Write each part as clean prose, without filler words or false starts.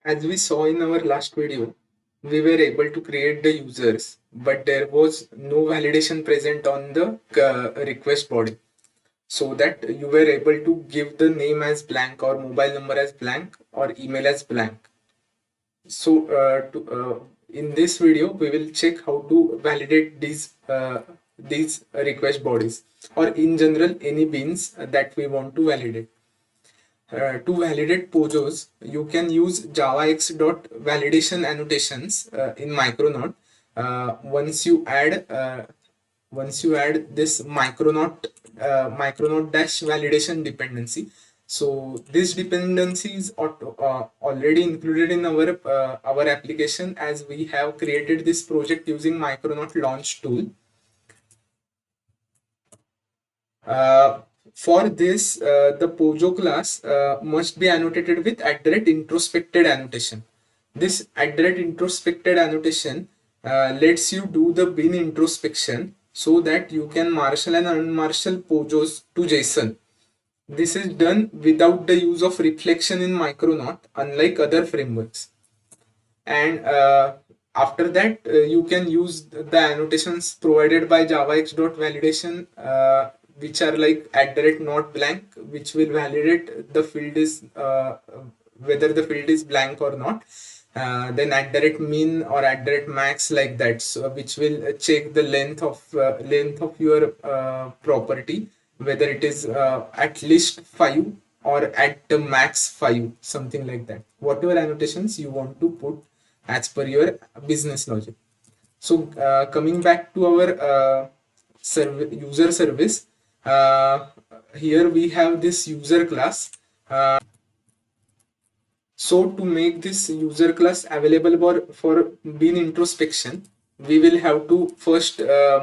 As we saw in our last video, we were able to create the users, but there was no validation present on the request body. So that you were able to give the name as blank or mobile number as blank or email as blank. So in this video, we will check how to validate these request bodies, or in general any beans that we want to validate. To validate POJOs, you can use javax.validation annotations in Micronaut. Once you add this Micronaut dash validation dependency, so this dependency is already included in our application, as we have created this project using Micronaut launch tool. Uh, for this, the POJO class must be annotated with @introspected annotation. This @introspected annotation lets you do the bin introspection so that you can marshal and unmarshal POJOs to JSON. This is done without the use of reflection in Micronaut, unlike other frameworks. And after that, you can use the annotations provided by javax.validation, which are like @not blank, which will validate the field is whether the field is blank or not. Then @min or @max, like that, so which will check the length of your property, whether it is at least 5 or at the max 5, something like that. Whatever annotations you want to put as per your business logic. So coming back to our user service, here we have this user class. So to make this user class available for bin introspection, we will have to first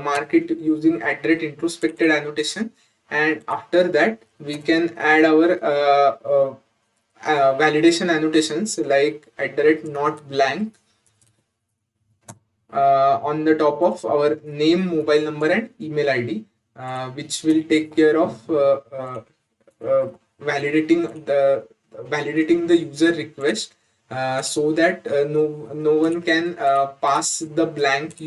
mark it using @introspected annotation, and after that we can add our validation annotations like @not blank on the top of our name, mobile number, and email ID, which will take care of validating the user request, so that no one can pass the blank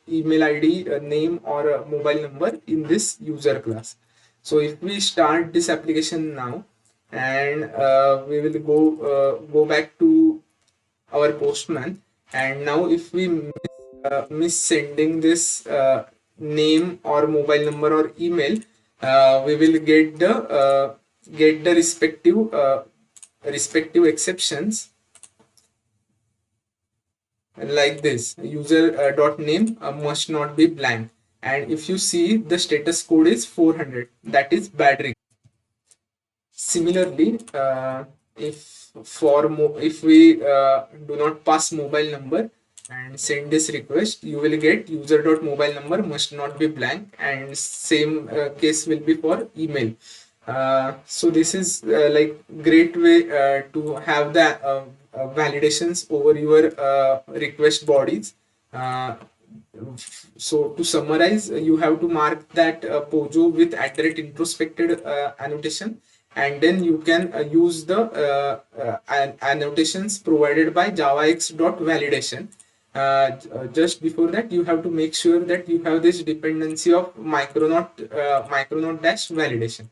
email ID, name, or mobile number in this user class. So if we start this application now, and we will go back to our Postman, and now if we miss sending this name or mobile number or email, we will get the respective exceptions like this: user dot name must not be blank, and if you see, the status code is 400, that is bad request. Similarly, if we do not pass mobile number and send this request, you will get user.mobile number must not be blank, and same case will be for email. So this is like great way to have the validations over your request bodies. So to summarize, you have to mark that POJO with @introspected annotation, and then you can use the annotations provided by javax.validation. Just before that, you have to make sure that you have this dependency of Micronaut dash validation.